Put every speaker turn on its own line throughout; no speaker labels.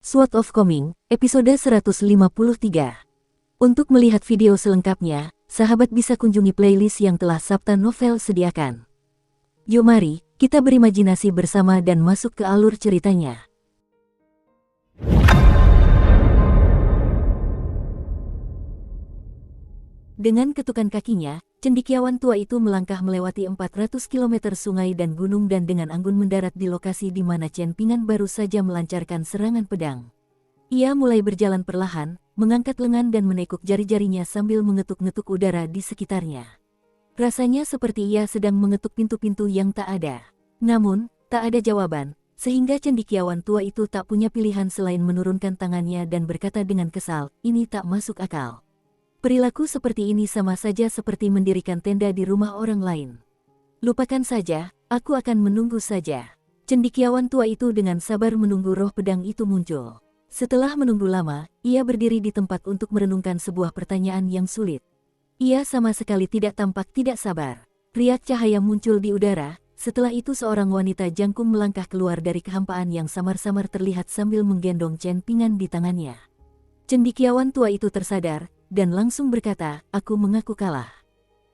Sword of Coming, episode 153. Untuk melihat video selengkapnya, sahabat bisa kunjungi playlist yang telah Sabta Novel sediakan. Yuk mari, kita berimajinasi bersama dan masuk ke alur ceritanya. Dengan ketukan kakinya, cendekiawan tua itu melangkah melewati 400 km sungai dan gunung dan dengan anggun mendarat di lokasi di mana Chen Pingan baru saja melancarkan serangan pedang. Ia mulai berjalan perlahan, mengangkat lengan dan menekuk jari-jarinya sambil mengetuk-ngetuk udara di sekitarnya. Rasanya seperti ia sedang mengetuk pintu-pintu yang tak ada. Namun, tak ada jawaban, sehingga cendekiawan tua itu tak punya pilihan selain menurunkan tangannya dan berkata dengan kesal, "Ini tak masuk akal. Perilaku seperti ini sama saja seperti mendirikan tenda di rumah orang lain. Lupakan saja, aku akan menunggu saja." Cendekiawan tua itu dengan sabar menunggu roh pedang itu muncul. Setelah menunggu lama, ia berdiri di tempat untuk merenungkan sebuah pertanyaan yang sulit. Ia sama sekali tidak tampak tidak sabar. Riak cahaya muncul di udara, setelah itu seorang wanita jangkung melangkah keluar dari kehampaan yang samar-samar terlihat sambil menggendong Chen Pingan di tangannya. Cendekiawan tua itu tersadar, dan langsung berkata, "Aku mengaku kalah.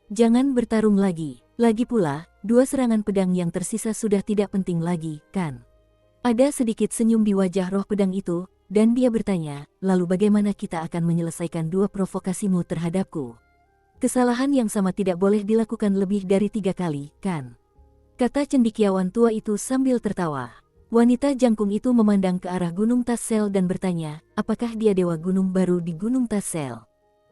Jangan bertarung lagi. Lagi pula, dua serangan pedang yang tersisa sudah tidak penting lagi, kan?" Ada sedikit senyum di wajah roh pedang itu, dan dia bertanya, "Lalu bagaimana kita akan menyelesaikan dua provokasimu terhadapku? Kesalahan yang sama tidak boleh dilakukan lebih dari 3 kali, kan?" Kata cendekiawan tua itu sambil tertawa. Wanita jangkung itu memandang ke arah Gunung Tassel dan bertanya, apakah dia dewa gunung baru di Gunung Tassel?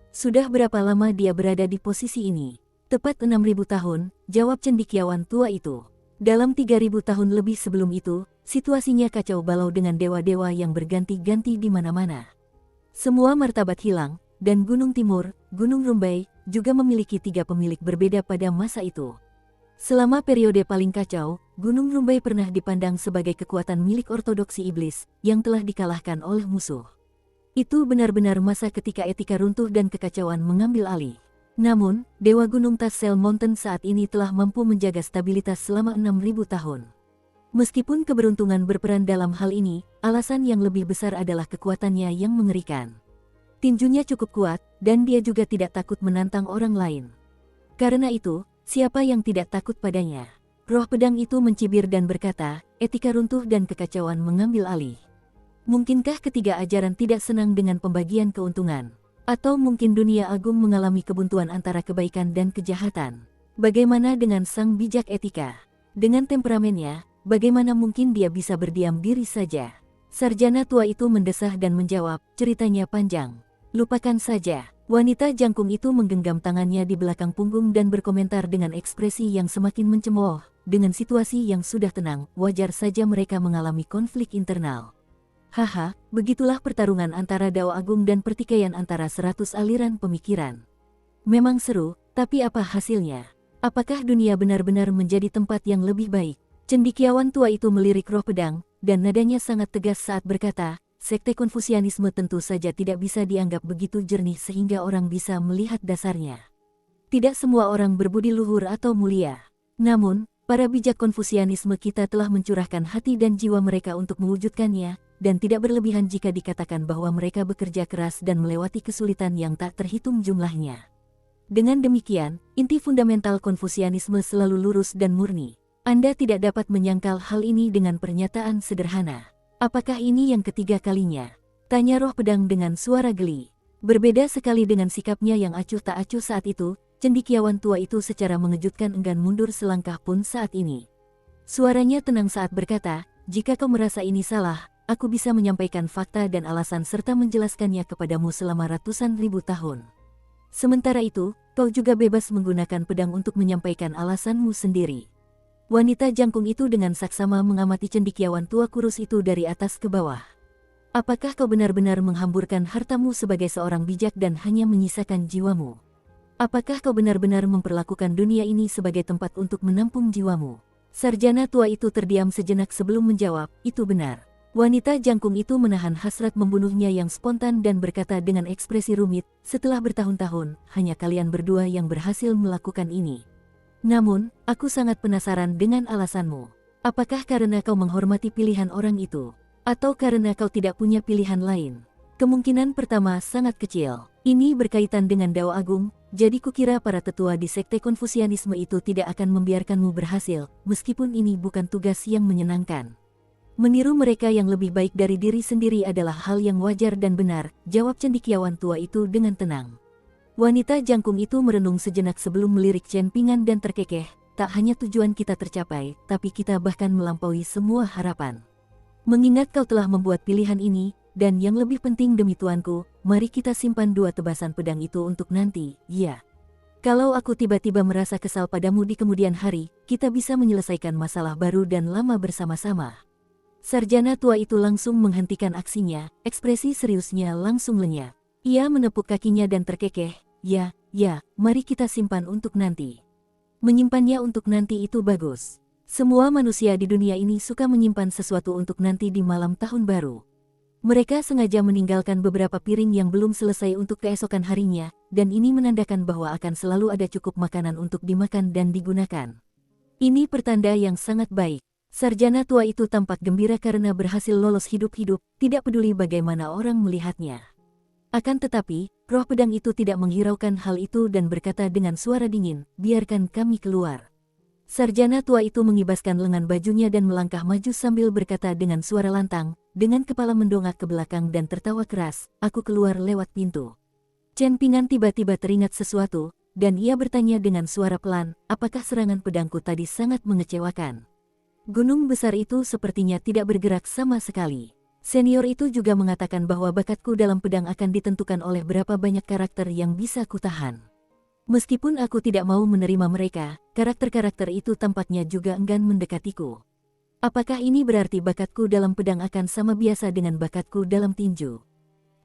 Sudah berapa lama dia berada di posisi ini? Tepat 6.000 tahun, jawab cendekiawan tua itu. Dalam 3.000 tahun lebih sebelum itu, situasinya kacau balau dengan dewa-dewa yang berganti-ganti di mana-mana. Semua martabat hilang, dan Gunung Timur, Gunung Rumbai, juga memiliki 3 pemilik berbeda pada masa itu. Selama periode paling kacau, Gunung Rumbai pernah dipandang sebagai kekuatan milik ortodoksi iblis, yang telah dikalahkan oleh musuh. Itu benar-benar masa ketika etika runtuh dan kekacauan mengambil alih. Namun, Dewa Gunung Tassel Mountain saat ini telah mampu menjaga stabilitas selama 6.000 tahun. Meskipun keberuntungan berperan dalam hal ini, alasan yang lebih besar adalah kekuatannya yang mengerikan. Tinjunya cukup kuat, dan dia juga tidak takut menantang orang lain. Karena itu, siapa yang tidak takut padanya? Roh pedang itu mencibir dan berkata, etika runtuh dan kekacauan mengambil alih. Mungkinkah ketiga ajaran tidak senang dengan pembagian keuntungan? Atau mungkin dunia agung mengalami kebuntuan antara kebaikan dan kejahatan? Bagaimana dengan sang bijak etika? Dengan temperamennya, bagaimana mungkin dia bisa berdiam diri saja? Sarjana tua itu mendesah dan menjawab, ceritanya panjang. Lupakan saja. Wanita jangkung itu menggenggam tangannya di belakang punggung dan berkomentar dengan ekspresi yang semakin mencemooh. Dengan situasi yang sudah tenang, wajar saja mereka mengalami konflik internal. Haha, begitulah pertarungan antara Dao Agung dan pertikaian antara 100 aliran pemikiran. Memang seru, tapi apa hasilnya? Apakah dunia benar-benar menjadi tempat yang lebih baik? Cendekiawan tua itu melirik roh pedang, dan nadanya sangat tegas saat berkata, sekte Konfusianisme tentu saja tidak bisa dianggap begitu jernih sehingga orang bisa melihat dasarnya. Tidak semua orang berbudi luhur atau mulia. Namun, para bijak Konfusianisme kita telah mencurahkan hati dan jiwa mereka untuk mewujudkannya, dan tidak berlebihan jika dikatakan bahwa mereka bekerja keras dan melewati kesulitan yang tak terhitung jumlahnya. Dengan demikian, inti fundamental Konfusianisme selalu lurus dan murni. Anda tidak dapat menyangkal hal ini dengan pernyataan sederhana. Apakah ini yang ketiga kalinya? Tanya roh pedang dengan suara geli. Berbeda sekali dengan sikapnya yang acuh tak acuh saat itu, cendekiawan tua itu secara mengejutkan enggan mundur selangkah pun saat ini. Suaranya tenang saat berkata, jika kau merasa ini salah, aku bisa menyampaikan fakta dan alasan serta menjelaskannya kepadamu selama ratusan ribu tahun. Sementara itu, kau juga bebas menggunakan pedang untuk menyampaikan alasanmu sendiri. Wanita jangkung itu dengan saksama mengamati cendekiawan tua kurus itu dari atas ke bawah. Apakah kau benar-benar menghamburkan hartamu sebagai seorang bijak dan hanya menyisakan jiwamu? Apakah kau benar-benar memperlakukan dunia ini sebagai tempat untuk menampung jiwamu? Sarjana tua itu terdiam sejenak sebelum menjawab, itu benar. Wanita jangkung itu menahan hasrat membunuhnya yang spontan dan berkata dengan ekspresi rumit, setelah bertahun-tahun, hanya kalian berdua yang berhasil melakukan ini. Namun, aku sangat penasaran dengan alasanmu. Apakah karena kau menghormati pilihan orang itu? Atau karena kau tidak punya pilihan lain? Kemungkinan pertama sangat kecil. Ini berkaitan dengan Dao Agung, jadi kukira para tetua di sekte Konfusianisme itu tidak akan membiarkanmu berhasil, meskipun ini bukan tugas yang menyenangkan. Meniru mereka yang lebih baik dari diri sendiri adalah hal yang wajar dan benar, jawab cendekiawan tua itu dengan tenang. Wanita jangkung itu merenung sejenak sebelum melirik Chen Pingan dan terkekeh, tak hanya tujuan kita tercapai, tapi kita bahkan melampaui semua harapan. Mengingat kau telah membuat pilihan ini, dan yang lebih penting demi tuanku, mari kita simpan 2 tebasan pedang itu untuk nanti, ya. Kalau aku tiba-tiba merasa kesal padamu di kemudian hari, kita bisa menyelesaikan masalah baru dan lama bersama-sama. Sarjana tua itu langsung menghentikan aksinya, ekspresi seriusnya langsung lenyap. Ia menepuk kakinya dan terkekeh, ya, mari kita simpan untuk nanti. Menyimpannya untuk nanti itu bagus. Semua manusia di dunia ini suka menyimpan sesuatu untuk nanti di malam tahun baru. Mereka sengaja meninggalkan beberapa piring yang belum selesai untuk keesokan harinya, dan ini menandakan bahwa akan selalu ada cukup makanan untuk dimakan dan digunakan. Ini pertanda yang sangat baik. Sarjana tua itu tampak gembira karena berhasil lolos hidup-hidup, tidak peduli bagaimana orang melihatnya. Akan tetapi, roh pedang itu tidak menghiraukan hal itu dan berkata dengan suara dingin, biarkan kami keluar. Sarjana tua itu mengibaskan lengan bajunya dan melangkah maju sambil berkata dengan suara lantang, dengan kepala mendongak ke belakang dan tertawa keras, aku keluar lewat pintu. Chen Pingan tiba-tiba teringat sesuatu, dan ia bertanya dengan suara pelan, apakah serangan pedangku tadi sangat mengecewakan? Gunung besar itu sepertinya tidak bergerak sama sekali. Senior itu juga mengatakan bahwa bakatku dalam pedang akan ditentukan oleh berapa banyak karakter yang bisa kutahan. Meskipun aku tidak mau menerima mereka, karakter-karakter itu tampaknya juga enggan mendekatiku. Apakah ini berarti bakatku dalam pedang akan sama biasa dengan bakatku dalam tinju?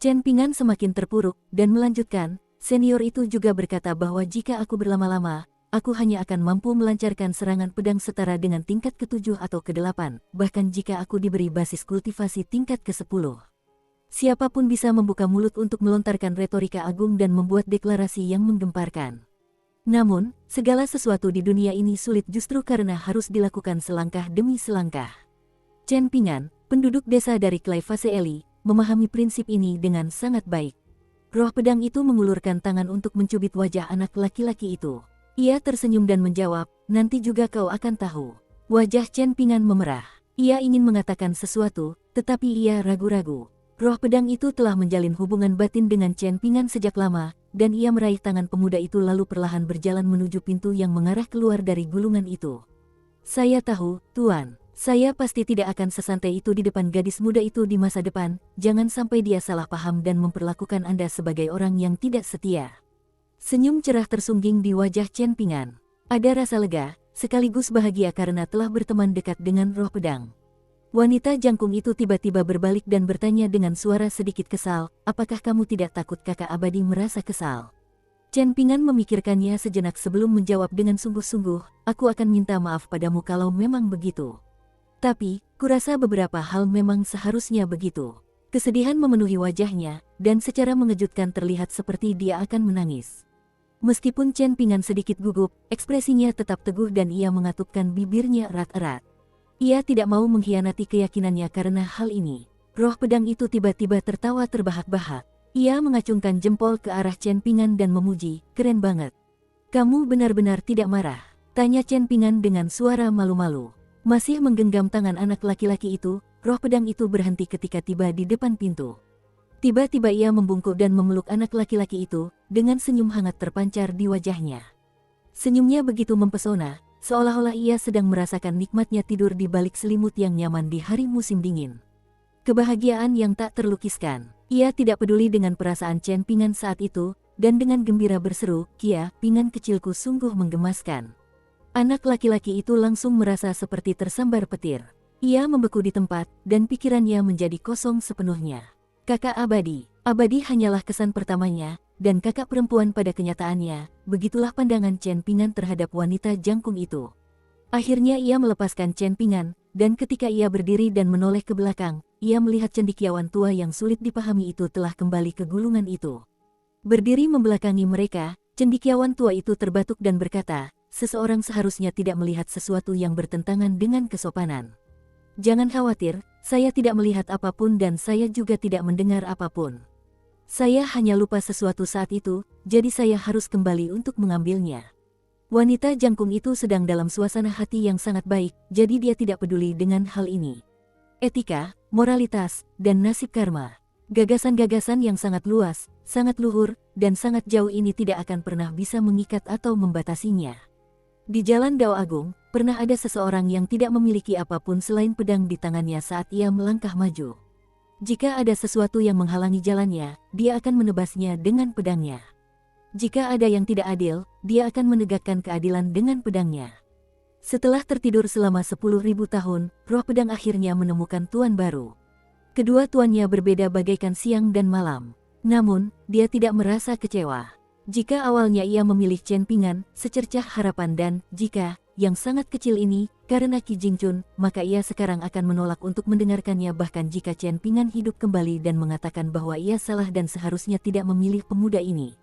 Chen Pingan semakin terpuruk, dan melanjutkan, senior itu juga berkata bahwa jika aku berlama-lama, aku hanya akan mampu melancarkan serangan pedang setara dengan tingkat ke-7 atau ke-8, bahkan jika aku diberi basis kultivasi tingkat ke-10. Siapapun bisa membuka mulut untuk melontarkan retorika agung dan membuat deklarasi yang menggemparkan. Namun, segala sesuatu di dunia ini sulit justru karena harus dilakukan selangkah demi selangkah. Chen Pingan, penduduk desa dari Clay-Fase Eli, memahami prinsip ini dengan sangat baik. Roh pedang itu mengulurkan tangan untuk mencubit wajah anak laki-laki itu. Ia tersenyum dan menjawab, nanti juga kau akan tahu. Wajah Chen Pingan memerah. Ia ingin mengatakan sesuatu, tetapi ia ragu-ragu. Roh pedang itu telah menjalin hubungan batin dengan Chen Pingan sejak lama, dan ia meraih tangan pemuda itu lalu perlahan berjalan menuju pintu yang mengarah keluar dari gulungan itu. Saya tahu, Tuan. Saya pasti tidak akan sesantai itu di depan gadis muda itu di masa depan, jangan sampai dia salah paham dan memperlakukan Anda sebagai orang yang tidak setia. Senyum cerah tersungging di wajah Chen Pingan. Ada rasa lega, sekaligus bahagia karena telah berteman dekat dengan roh pedang. Wanita jangkung itu tiba-tiba berbalik dan bertanya dengan suara sedikit kesal, apakah kamu tidak takut kakak abadi merasa kesal? Chen Pingan memikirkannya sejenak sebelum menjawab dengan sungguh-sungguh, aku akan minta maaf padamu kalau memang begitu. Tapi, kurasa beberapa hal memang seharusnya begitu. Kesedihan memenuhi wajahnya, dan secara mengejutkan terlihat seperti dia akan menangis. Meskipun Chen Pingan sedikit gugup, ekspresinya tetap teguh dan ia mengatupkan bibirnya erat-erat. Ia tidak mau mengkhianati keyakinannya karena hal ini. Roh pedang itu tiba-tiba tertawa terbahak-bahak. Ia mengacungkan jempol ke arah Chen Pingan dan memuji, keren banget. Kamu benar-benar tidak marah? Tanya Chen Pingan dengan suara malu-malu. Masih menggenggam tangan anak laki-laki itu, roh pedang itu berhenti ketika tiba di depan pintu. Tiba-tiba ia membungkuk dan memeluk anak laki-laki itu, dengan senyum hangat terpancar di wajahnya. Senyumnya begitu mempesona, seolah-olah ia sedang merasakan nikmatnya tidur di balik selimut yang nyaman di hari musim dingin. Kebahagiaan yang tak terlukiskan. Ia tidak peduli dengan perasaan Chen Pingan saat itu, dan dengan gembira berseru, Kia, Pingan kecilku sungguh menggemaskan. Anak laki-laki itu langsung merasa seperti tersambar petir. Ia membeku di tempat, dan pikirannya menjadi kosong sepenuhnya. Kakak abadi. Abadi hanyalah kesan pertamanya, dan kakak perempuan pada kenyataannya, begitulah pandangan Chen Pingan terhadap wanita jangkung itu. Akhirnya ia melepaskan Chen Pingan, dan ketika ia berdiri dan menoleh ke belakang, ia melihat cendekiawan tua yang sulit dipahami itu telah kembali ke gulungan itu. Berdiri membelakangi mereka, cendekiawan tua itu terbatuk dan berkata, seseorang seharusnya tidak melihat sesuatu yang bertentangan dengan kesopanan. Jangan khawatir, Saya tidak melihat apapun dan saya juga tidak mendengar apapun. Saya hanya lupa sesuatu saat itu, jadi saya harus kembali untuk mengambilnya. Wanita jangkung itu sedang dalam suasana hati yang sangat baik, jadi dia tidak peduli dengan hal ini. Etika, moralitas, dan nasib karma. Gagasan-gagasan yang sangat luas, sangat luhur, dan sangat jauh ini tidak akan pernah bisa mengikat atau membatasinya. Di Jalan Dao Agung, pernah ada seseorang yang tidak memiliki apapun selain pedang di tangannya saat ia melangkah maju. Jika ada sesuatu yang menghalangi jalannya, dia akan menebasnya dengan pedangnya. Jika ada yang tidak adil, dia akan menegakkan keadilan dengan pedangnya. Setelah tertidur selama 10.000 tahun, roh pedang akhirnya menemukan tuan baru. Kedua tuannya berbeda bagaikan siang dan malam. Namun, dia tidak merasa kecewa. Jika awalnya ia memilih Chen Pingan, secercah harapan dan, jika, yang sangat kecil ini, karena Qi Jingchun, maka ia sekarang akan menolak untuk mendengarkannya bahkan jika Chen Pingan hidup kembali dan mengatakan bahwa ia salah dan seharusnya tidak memilih pemuda ini.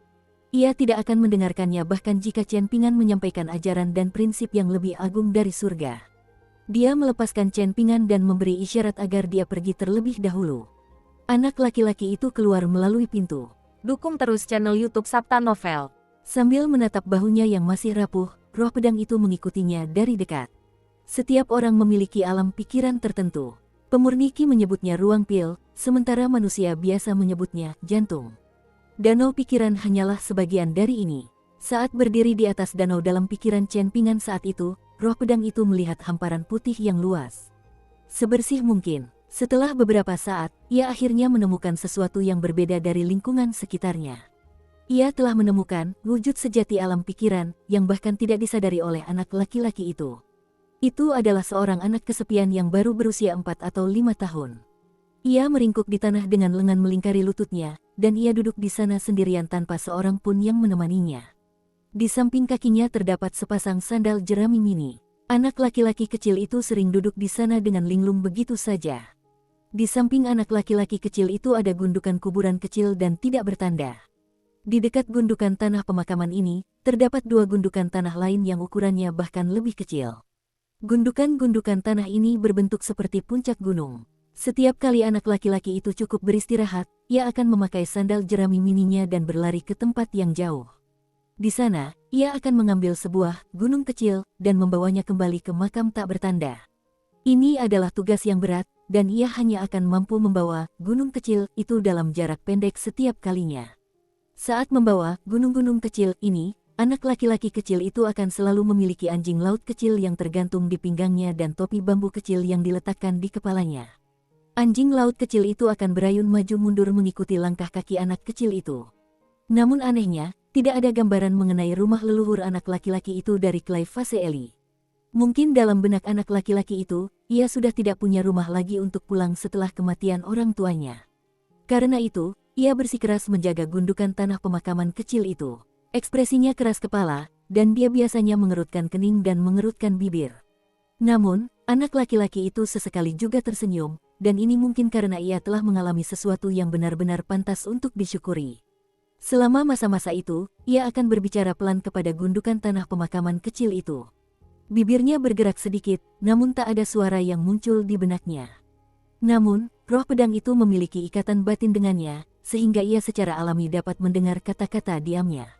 Ia tidak akan mendengarkannya bahkan jika Chen Pingan menyampaikan ajaran dan prinsip yang lebih agung dari surga. Dia melepaskan Chen Pingan dan memberi isyarat agar dia pergi terlebih dahulu. Anak laki-laki itu keluar melalui pintu.
Dukung terus channel YouTube Sabta Novel.
Sambil menatap bahunya yang masih rapuh, roh pedang itu mengikutinya dari dekat. Setiap orang memiliki alam pikiran tertentu. Pemurni Qi menyebutnya ruang pil, sementara manusia biasa menyebutnya jantung. Danau pikiran hanyalah sebagian dari ini. Saat berdiri di atas danau dalam pikiran Chen Pingan saat itu, roh pedang itu melihat hamparan putih yang luas. Sebersih mungkin. Setelah beberapa saat, ia akhirnya menemukan sesuatu yang berbeda dari lingkungan sekitarnya. Ia telah menemukan wujud sejati alam pikiran yang bahkan tidak disadari oleh anak laki-laki itu. Itu adalah seorang anak kesepian yang baru berusia 4 atau 5 tahun. Ia meringkuk di tanah dengan lengan melingkari lututnya, dan ia duduk di sana sendirian tanpa seorang pun yang menemaninya. Di samping kakinya terdapat sepasang sandal jerami mini. Anak laki-laki kecil itu sering duduk di sana dengan linglung begitu saja. Di samping anak laki-laki kecil itu ada gundukan kuburan kecil dan tidak bertanda. Di dekat gundukan tanah pemakaman ini, terdapat 2 gundukan tanah lain yang ukurannya bahkan lebih kecil. Gundukan-gundukan tanah ini berbentuk seperti puncak gunung. Setiap kali anak laki-laki itu cukup beristirahat, ia akan memakai sandal jerami mininya dan berlari ke tempat yang jauh. Di sana, ia akan mengambil sebuah gunung kecil dan membawanya kembali ke makam tak bertanda. Ini adalah tugas yang berat, dan ia hanya akan mampu membawa gunung kecil itu dalam jarak pendek setiap kalinya. Saat membawa gunung-gunung kecil ini, anak laki-laki kecil itu akan selalu memiliki anjing laut kecil yang tergantung di pinggangnya dan topi bambu kecil yang diletakkan di kepalanya. Anjing laut kecil itu akan berayun maju mundur mengikuti langkah kaki anak kecil itu. Namun anehnya, tidak ada gambaran mengenai rumah leluhur anak laki-laki itu dari Clive Vaseeli. Mungkin dalam benak anak laki-laki itu, ia sudah tidak punya rumah lagi untuk pulang setelah kematian orang tuanya. Karena itu, ia bersikeras menjaga gundukan tanah pemakaman kecil itu. Ekspresinya keras kepala, dan dia biasanya mengerutkan kening dan mengerutkan bibir. Namun, anak laki-laki itu sesekali juga tersenyum, dan ini mungkin karena ia telah mengalami sesuatu yang benar-benar pantas untuk disyukuri. Selama masa-masa itu, ia akan berbicara pelan kepada gundukan tanah pemakaman kecil itu. Bibirnya bergerak sedikit, namun tak ada suara yang muncul di benaknya. Namun, roh pedang itu memiliki ikatan batin dengannya, sehingga ia secara alami dapat mendengar kata-kata diamnya.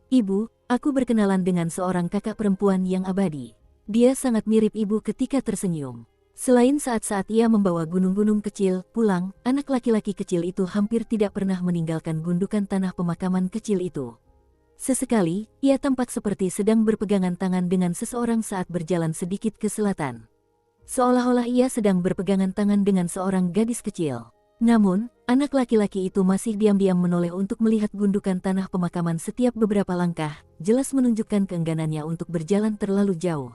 Ibu, aku berkenalan dengan seorang kakak perempuan yang abadi. Dia sangat mirip ibu ketika tersenyum. Selain saat-saat ia membawa gunung-gunung kecil pulang, anak laki-laki kecil itu hampir tidak pernah meninggalkan gundukan tanah pemakaman kecil itu. Sesekali, ia tampak seperti sedang berpegangan tangan dengan seseorang saat berjalan sedikit ke selatan. Seolah-olah ia sedang berpegangan tangan dengan seorang gadis kecil. Namun, anak laki-laki itu masih diam-diam menoleh untuk melihat gundukan tanah pemakaman setiap beberapa langkah, jelas menunjukkan keengganannya untuk berjalan terlalu jauh.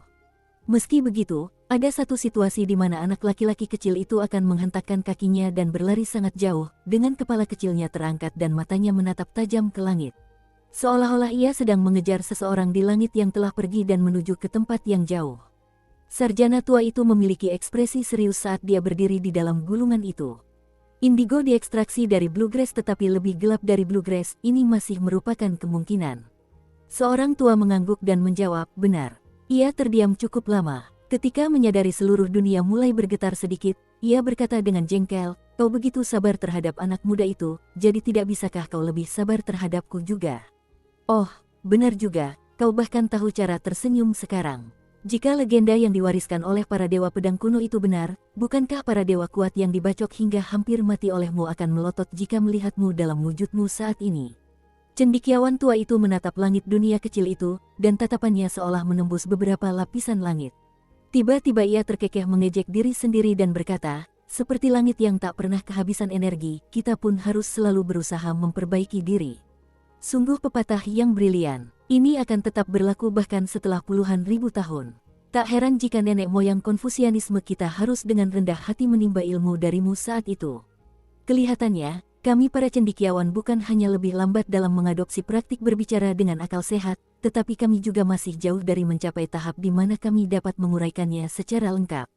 Meski begitu, ada satu situasi di mana anak laki-laki kecil itu akan menghentakkan kakinya dan berlari sangat jauh, dengan kepala kecilnya terangkat dan matanya menatap tajam ke langit. Seolah-olah ia sedang mengejar seseorang di langit yang telah pergi dan menuju ke tempat yang jauh. Sarjana tua itu memiliki ekspresi serius saat dia berdiri di dalam gulungan itu. Indigo diekstraksi dari bluegrass tetapi lebih gelap dari bluegrass, ini masih merupakan kemungkinan. Seorang tua mengangguk dan menjawab, benar. Ia terdiam cukup lama. Ketika menyadari seluruh dunia mulai bergetar sedikit, ia berkata dengan jengkel, "Kau begitu sabar terhadap anak muda itu, jadi tidak bisakah kau lebih sabar terhadapku juga?" "Oh, benar juga, kau bahkan tahu cara tersenyum sekarang. Jika legenda yang diwariskan oleh para dewa pedang kuno itu benar, bukankah para dewa kuat yang dibacok hingga hampir mati olehmu akan melotot jika melihatmu dalam wujudmu saat ini?" Cendekiawan tua itu menatap langit dunia kecil itu, dan tatapannya seolah menembus beberapa lapisan langit. Tiba-tiba ia terkekeh mengejek diri sendiri dan berkata, "Seperti langit yang tak pernah kehabisan energi, kita pun harus selalu berusaha memperbaiki diri." Sungguh pepatah yang brilian. Ini akan tetap berlaku bahkan setelah puluhan ribu tahun. Tak heran jika nenek moyang Konfusianisme kita harus dengan rendah hati menimba ilmu darimu saat itu. Kelihatannya, kami para cendekiawan bukan hanya lebih lambat dalam mengadopsi praktik berbicara dengan akal sehat, tetapi kami juga masih jauh dari mencapai tahap di mana kami dapat menguraikannya secara lengkap.